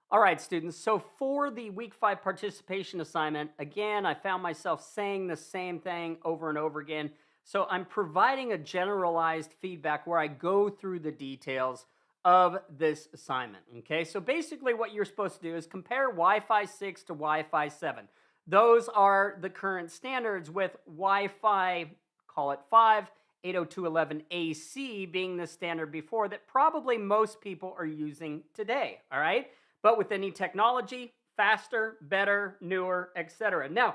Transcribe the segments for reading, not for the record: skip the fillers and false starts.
All right, students. So for the week 5 participation assignment, again, I found myself saying the same thing over and over again. So I'm providing a generalized feedback where I go through the details of this assignment. Okay, so basically, what you're supposed to do is compare Wi Fi 6 to Wi Fi 7. Those are the current standards, with Wi Fi, call it 5, 802.11ac being the standard before that probably most people are using today. All right. But with any technology, faster, better, newer, etc. Now,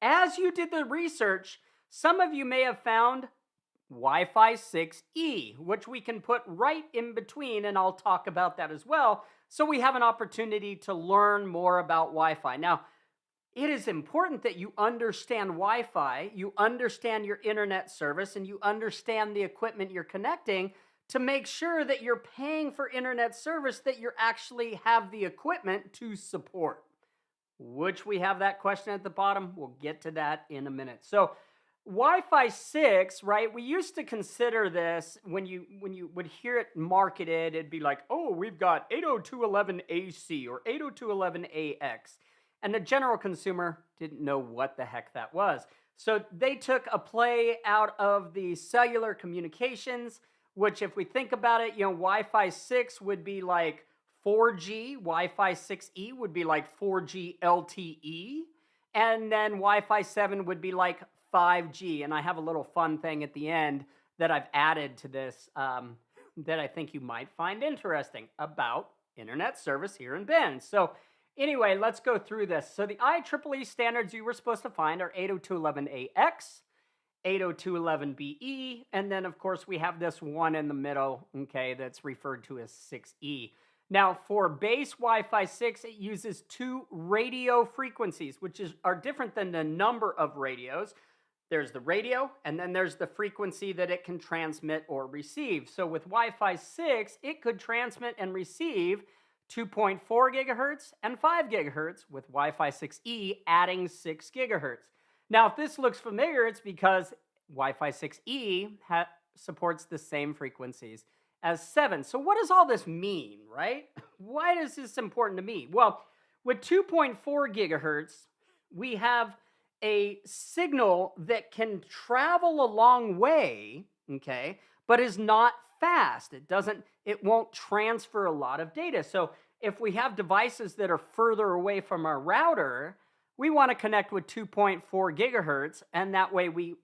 as you did the research, some of you may have found Wi Fi 6E, which we can put right in between, and I'll talk about that as well. So we have an opportunity to learn more about Wi Fi. Now, it is important that you understand Wi Fi, you understand your internet service, and you understand the equipment you're connecting to make sure that you're paying for internet service that you actually have the equipment to support. Which we have that question at the bottom. We'll get to that in a minute. So, Wi-Fi 6, right? We used to consider this when you would hear it marketed, it'd be like, "Oh, we've got 802.11ac or 802.11ax." And the general consumer didn't know what the heck that was. So they took a play out of the cellular communications, which, if we think about it, Wi-Fi 6 would be like 4G, Wi-Fi 6E would be like 4G LTE, and then Wi-Fi 7 would be like 5G. And I have a little fun thing at the end that I've added to this that I think you might find interesting about internet service here in Bend. So anyway, let's go through this. So the IEEE standards you were supposed to find are 802.11ax, 802.11be, and then of course we have this one in the middle, okay, that's referred to as 6E. Now, for base Wi-Fi 6, it uses two radio frequencies, which are different than the number of radios. There's the radio, and then there's the frequency that it can transmit or receive. So with Wi-Fi 6, it could transmit and receive 2.4 gigahertz and 5 gigahertz, with Wi-Fi 6E adding 6 gigahertz. Now, if this looks familiar, it's because Wi-Fi 6E supports the same frequencies as 7. So what does all this mean, right? Why is this important to me? Well, with 2.4 gigahertz, we have a signal that can travel a long way, okay, but is not fast. It won't transfer a lot of data. So if we have devices that are further away from our router, we want to connect with 2.4 gigahertz, and that way we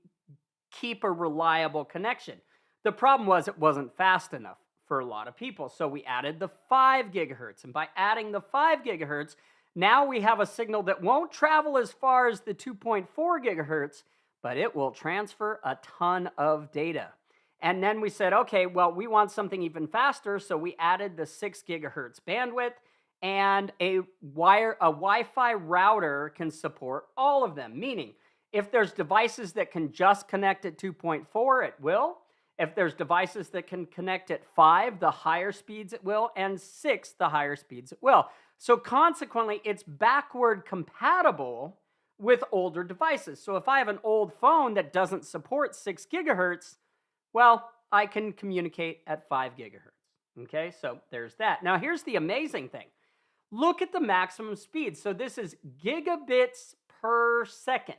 keep a reliable connection. The problem was it wasn't fast enough for a lot of people. So we added the 5 gigahertz. And by adding the 5 gigahertz, now we have a signal that won't travel as far as the 2.4 gigahertz, but it will transfer a ton of data. And then we said, okay, well, we want something even faster. So we added the 6 gigahertz bandwidth, and a Wi-Fi router can support all of them. Meaning, if there's devices that can just connect at 2.4, it will. If there's devices that can connect at 5, the higher speeds it will, and 6, the higher speeds it will. So consequently, it's backward compatible with older devices. So if I have an old phone that doesn't support 6 gigahertz, well, I can communicate at 5 gigahertz. Okay, so there's that. Now, here's the amazing thing. Look at the maximum speed. So this is gigabits per second.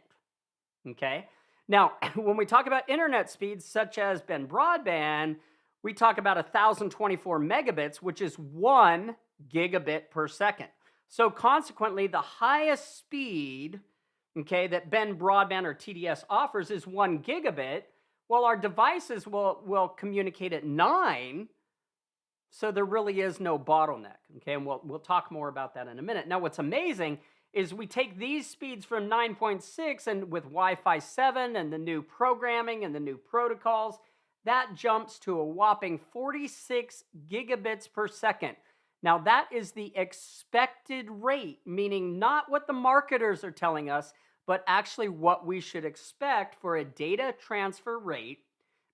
Okay. Now, when we talk about internet speeds, such as Bend Broadband, we talk about 1,024 megabits, which is 1 gigabit per second. So consequently, the highest speed, okay, that Bend Broadband or TDS offers is 1 gigabit, while our devices will communicate at 9. So there really is no bottleneck, okay? And we'll talk more about that in a minute. Now, what's amazing is we take these speeds from 9.6, and with Wi-Fi 7 and the new programming and the new protocols, that jumps to a whopping 46 gigabits per second. Now, that is the expected rate, meaning not what the marketers are telling us, but actually what we should expect for a data transfer rate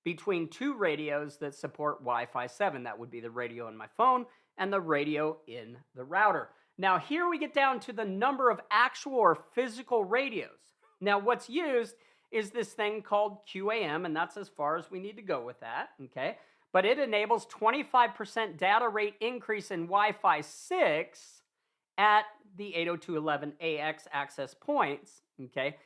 between two radios that support Wi-Fi 7. That would be the radio in my phone and the radio in the router. Now, here we get down to the number of actual or physical radios. Now, what's used is this thing called QAM, and that's as far as we need to go with that, okay? but it enables 25% data rate increase in Wi-Fi 6 at the 802.11ax access points, okay?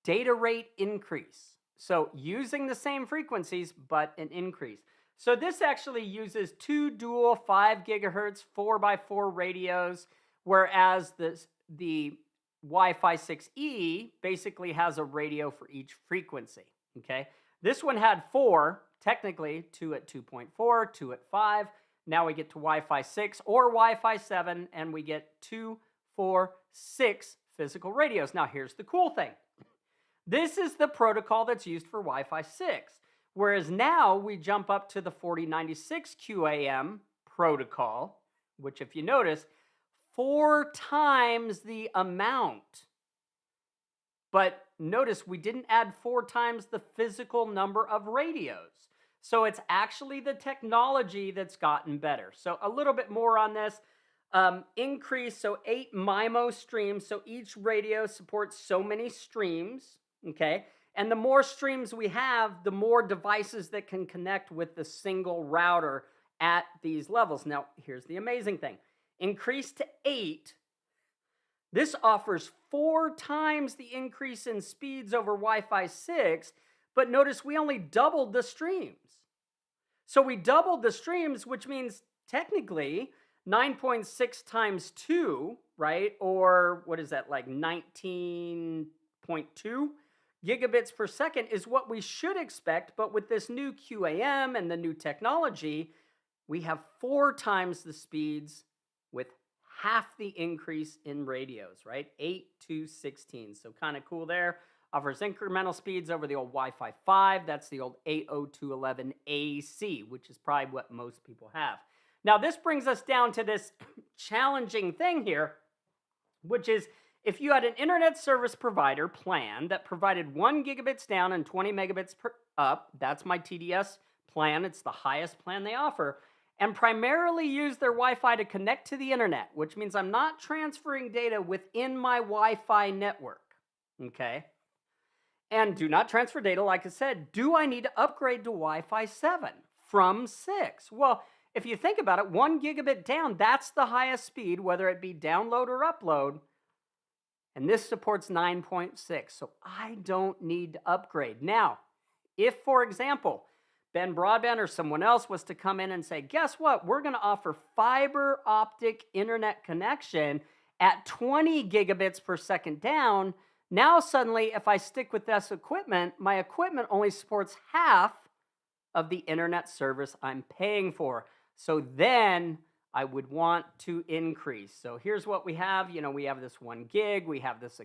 Data rate increase. So using the same frequencies, but an increase. So this actually uses two dual 5 gigahertz 4x4 radios, whereas the Wi-Fi 6E basically has a radio for each frequency, okay? This one had 4, technically 2 at 2.4, 2 at 5. Now we get to Wi-Fi 6 or Wi-Fi 7, and we get 2, 4, 6 physical radios. Now here's the cool thing. This is the protocol that's used for Wi-Fi 6, whereas now we jump up to the 4096 QAM protocol, which if you notice, 4 times the amount. But notice we didn't add 4 times the physical number of radios. So it's actually the technology that's gotten better. So a little bit more on this. Increase, so 8 MIMO streams. So each radio supports so many streams, okay? And the more streams we have, the more devices that can connect with the single router at these levels. Now, here's the amazing thing. Increase to 8. This offers 4 times the increase in speeds over Wi-Fi 6, but notice we only doubled the streams. So we doubled the streams, which means technically 9.6 times 2, right? Or what is that, like 19.2 gigabits per second is what we should expect, but with this new QAM and the new technology, we have 4 times the speeds with half the increase in radios, right? 8 to 16. So kind of cool there. Offers incremental speeds over the old Wi-Fi 5. That's the old 802.11ac, which is probably what most people have. Now, this brings us down to this challenging thing here, which is if you had an internet service provider plan that provided 1 gigabits down and 20 megabits up, that's my TDS plan. It's the highest plan they offer, and primarily use their Wi-Fi to connect to the internet, which means I'm not transferring data within my Wi-Fi network, okay? And do not transfer data, like I said. Do I need to upgrade to Wi-Fi 7 from 6? Well, if you think about it, 1 gigabit down, that's the highest speed, whether it be download or upload. And this supports 9.6, so I don't need to upgrade. Now, if, for example, Ben Broadband or someone else was to come in and say, guess what? We're going to offer fiber optic internet connection at 20 gigabits per second down. Now, suddenly, if I stick with this equipment, my equipment only supports half of the internet service I'm paying for. So then I would want to increase. So here's what we have. You know, we have this 1 gig. We have this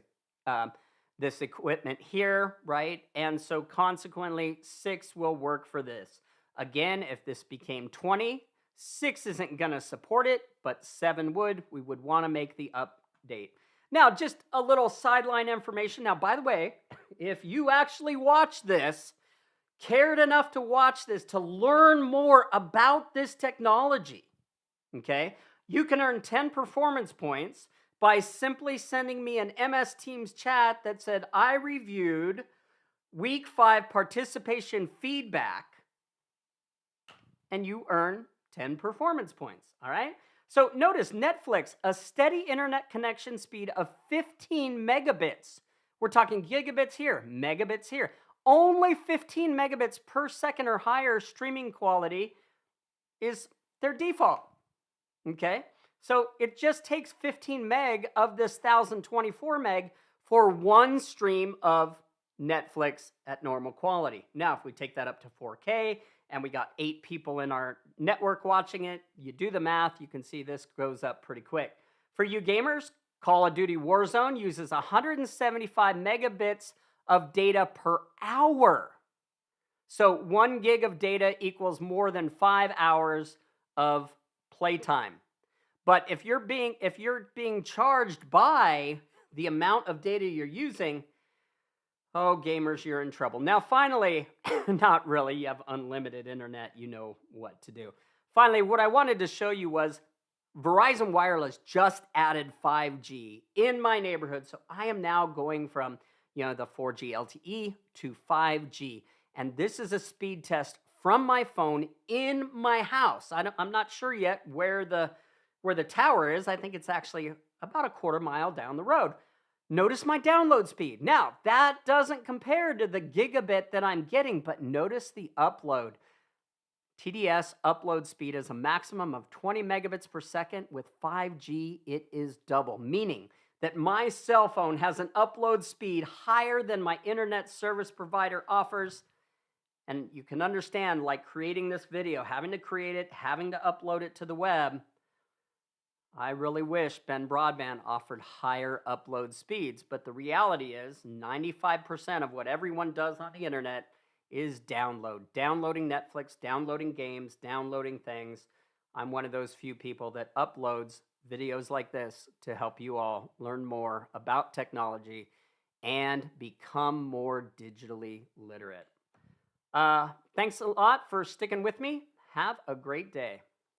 this equipment here, right? And so consequently, 6 will work for this. Again, if this became 20, 6 isn't going to support it, but 7 would. We would want to make the update. Now, just a little sideline information. Now, by the way, if you actually watch this, cared enough to watch this, to learn more about this technology, okay, you can earn 10 performance points by simply sending me an MS Teams chat that said, I reviewed week 5 participation feedback, and you earn 10 performance points, all right? So notice Netflix, a steady internet connection speed of 15 megabits. We're talking gigabits here, megabits here. Only 15 megabits per second or higher streaming quality is their default, okay? So it just takes 15 meg of this 1024 meg for one stream of Netflix at normal quality. Now, if we take that up to 4K and we got 8 people in our network watching it, you do the math, you can see this goes up pretty quick. For you gamers, Call of Duty Warzone uses 175 megabits of data per hour. So 1 gig of data equals more than 5 hours of playtime. But if you're being charged by the amount of data you're using, oh, gamers, you're in trouble. Now, finally, not really, you have unlimited internet, you know what to do. Finally, what I wanted to show you was Verizon Wireless just added 5G in my neighborhood. So I am now going from, the 4G LTE to 5G. And this is a speed test from my phone in my house. I'm not sure yet where the tower is. I think it's actually about a quarter mile down the road. Notice my download speed. Now, that doesn't compare to the gigabit that I'm getting, but notice the upload. TDS upload speed is a maximum of 20 megabits per second. With 5G, it is double, meaning that my cell phone has an upload speed higher than my internet service provider offers. And you can understand, like creating this video, having to create it, having to upload it to the web. I really wish Ben Broadband offered higher upload speeds, but the reality is 95% of what everyone does on the internet is downloading Netflix, downloading games, downloading things. I'm one of those few people that uploads videos like this to help you all learn more about technology and become more digitally literate. Thanks a lot for sticking with me. Have a great day.